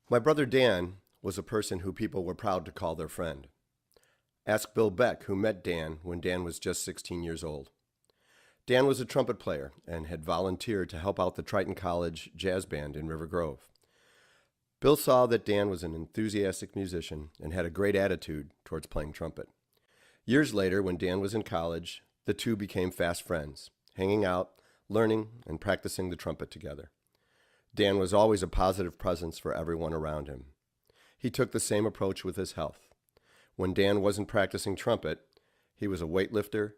My brother Dan was a person who people were proud to call their friend. Ask Bill Beck, who met Dan when Dan was just 16 years old. Dan was a trumpet player and had volunteered to help out the Triton College Jazz Band in River Grove. Bill saw that Dan was an enthusiastic musician and had a great attitude towards playing trumpet. Years later, when Dan was in college, the two became fast friends, hanging out, learning, and practicing the trumpet together. Dan was always a positive presence for everyone around him. He took the same approach with his health. When Dan wasn't practicing trumpet, he was a weightlifter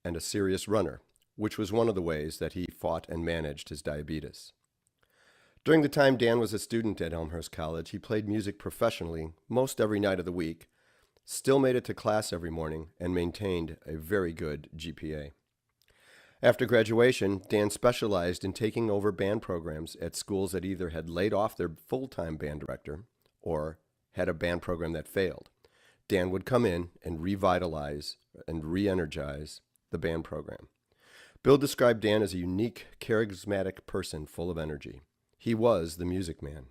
and a serious runner, which was one of the ways that he fought and managed his diabetes. During the time Dan was a student at Elmhurst College, he played music professionally most every night of the week, still made it to class every morning, and maintained a very good GPA. After graduation, Dan specialized in taking over band programs at schools that either had laid off their full-time band director or had a band program that failed. Dan would come in and revitalize and re-energize the band program. Bill described Dan as a unique, charismatic person full of energy. He was the music man.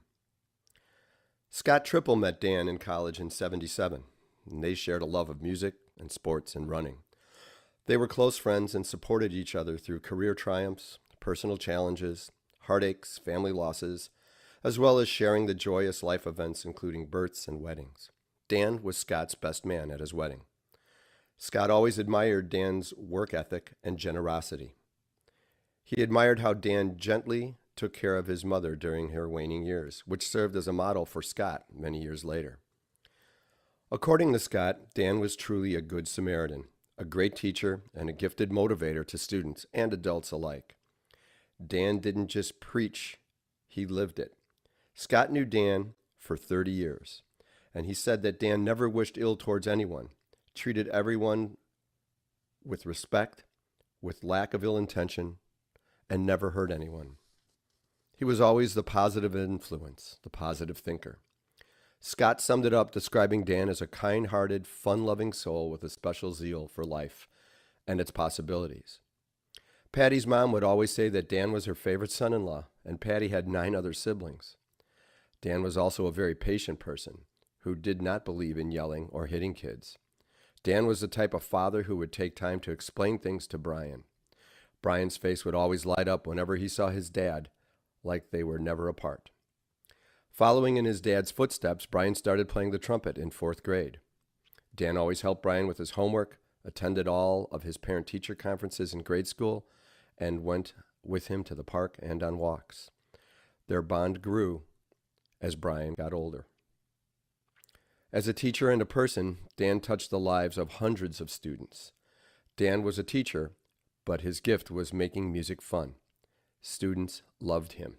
Scott Triple met Dan in college in '77, and they shared a love of music and sports and running. They were close friends and supported each other through career triumphs, personal challenges, heartaches, family losses, as well as sharing the joyous life events including births and weddings. Dan was Scott's best man at his wedding. Scott always admired Dan's work ethic and generosity. He admired how Dan gently took care of his mother during her waning years, which served as a model for Scott many years later. According to Scott, Dan was truly a good Samaritan, a great teacher, and a gifted motivator to students and adults alike. Dan didn't just preach, he lived it. Scott knew Dan for 30 years, and he said that Dan never wished ill towards anyone, treated everyone with respect, with lack of ill intention, and never hurt anyone. He was always the positive influence, the positive thinker. Scott summed it up describing Dan as a kind-hearted, fun-loving soul with a special zeal for life and its possibilities. Patty's mom would always say that Dan was her favorite son-in-law, and Patty had 9 other siblings. Dan was also a very patient person who did not believe in yelling or hitting kids. Dan was the type of father who would take time to explain things to Brian. Brian's face would always light up whenever he saw his dad, like they were never apart. Following in his dad's footsteps, Brian started playing the trumpet in 4th grade. Dan always helped Brian with his homework, attended all of his parent-teacher conferences in grade school, and went with him to the park and on walks. Their bond grew as Brian got older. As a teacher and a person, Dan touched the lives of hundreds of students. Dan was a teacher, but his gift was making music fun. Students loved him.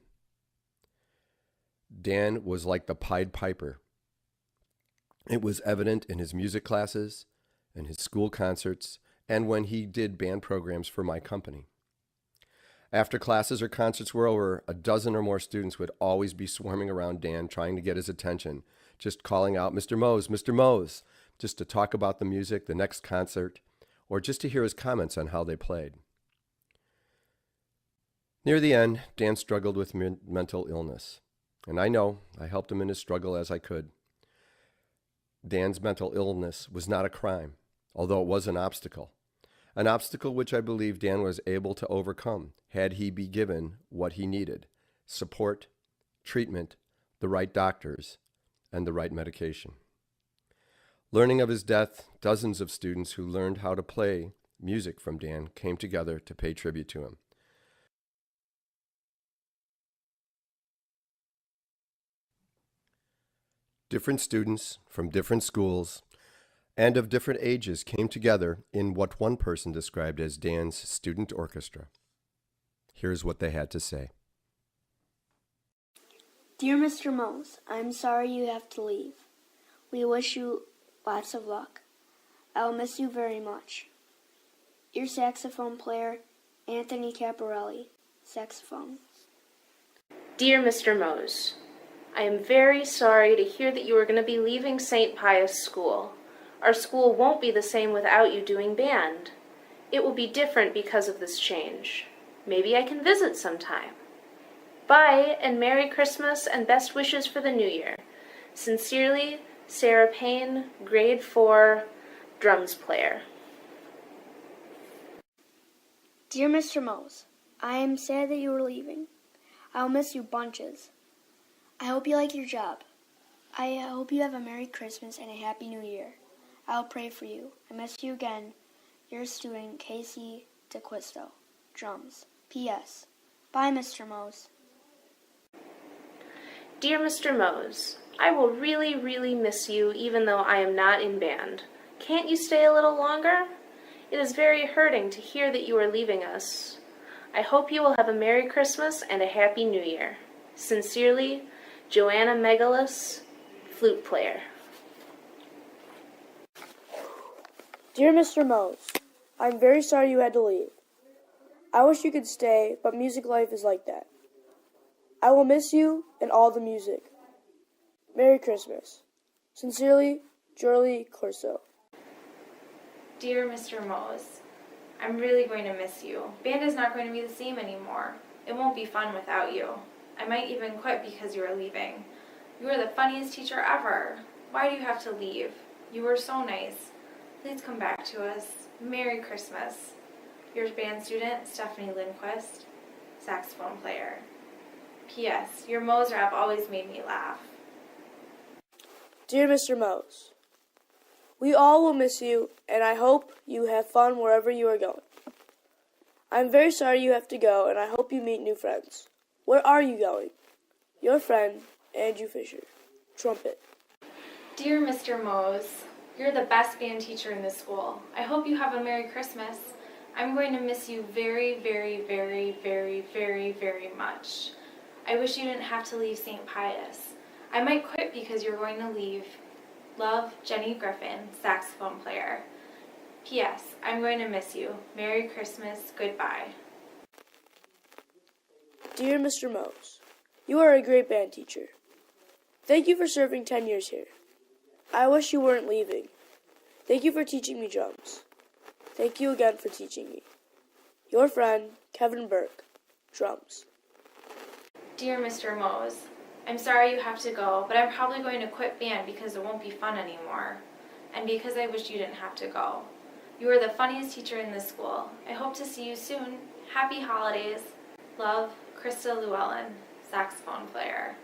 Dan was like the Pied Piper. It was evident in his music classes, and his school concerts, and when he did band programs for my company. After classes or concerts were over, a dozen or more students would always be swarming around Dan trying to get his attention, just calling out, "Mr. Mose, Mr. Mose," just to talk about the music, the next concert, or just to hear his comments on how they played. Near the end, Dan struggled with mental illness. And I know I helped him in his struggle as I could. Dan's mental illness was not a crime, although it was an obstacle which I believe Dan was able to overcome had he be given what he needed: support, treatment, the right doctors, and the right medication. Learning of his death, dozens of students who learned how to play music from Dan came together to pay tribute to him. Different students from different schools and of different ages came together in what one person described as Dan's student orchestra. Here's what they had to say. Dear Mr. Mose, I'm sorry you have to leave. We wish you lots of luck. I'll miss you very much. Your saxophone player, Anthony Caparelli, saxophone. Dear Mr. Mose, I am very sorry to hear that you are going to be leaving St. Pius School. Our school won't be the same without you doing band. It will be different because of this change. Maybe I can visit sometime. Bye, and Merry Christmas and best wishes for the New Year. Sincerely, Sarah Payne, grade 4, drums player. Dear Mr. Mose, I am sad that you are leaving. I'll miss you bunches. I hope you like your job. I hope you have a Merry Christmas and a Happy New Year. I'll pray for you. I miss you again. Your student, Casey DeQuisto. Drums. P.S. Bye, Mr. Mose. Dear Mr. Mose, I will really, really miss you even though I am not in band. Can't you stay a little longer? It is very hurting to hear that you are leaving us. I hope you will have a Merry Christmas and a Happy New Year. Sincerely, Joanna Megalis, flute player. Dear Mr. Mose, I'm very sorry you had to leave. I wish you could stay, but music life is like that. I will miss you and all the music. Merry Christmas. Sincerely, Jorlie Corso. Dear Mr. Mose, I'm really going to miss you. Band is not going to be the same anymore. It won't be fun without you. I might even quit because you are leaving. You are the funniest teacher ever. Why do you have to leave? You were so nice. Please come back to us. Merry Christmas. Your band student, Stephanie Lindquist, saxophone player. P.S. Your Mose rap always made me laugh. Dear Mr. Mose, we all will miss you, and I hope you have fun wherever you are going. I'm very sorry you have to go, and I hope you meet new friends. Where are you going? Your friend, Andrew Fisher, trumpet. Dear Mr. Mose, you're the best band teacher in this school. I hope you have a Merry Christmas. I'm going to miss you very, very, very, very, very, very much. I wish you didn't have to leave St. Pius. I might quit because you're going to leave. Love, Jenny Griffin, saxophone player. P.S. I'm going to miss you. Merry Christmas. Goodbye. Dear Mr. Mose, you are a great band teacher. Thank you for serving 10 years here. I wish you weren't leaving. Thank you for teaching me drums. Thank you again for teaching me. Your friend, Kevin Burke, drums. Dear Mr. Mose, I'm sorry you have to go, but I'm probably going to quit band because it won't be fun anymore. And because I wish you didn't have to go. You are the funniest teacher in this school. I hope to see you soon. Happy holidays. Love, Krista Llewellyn, saxophone player.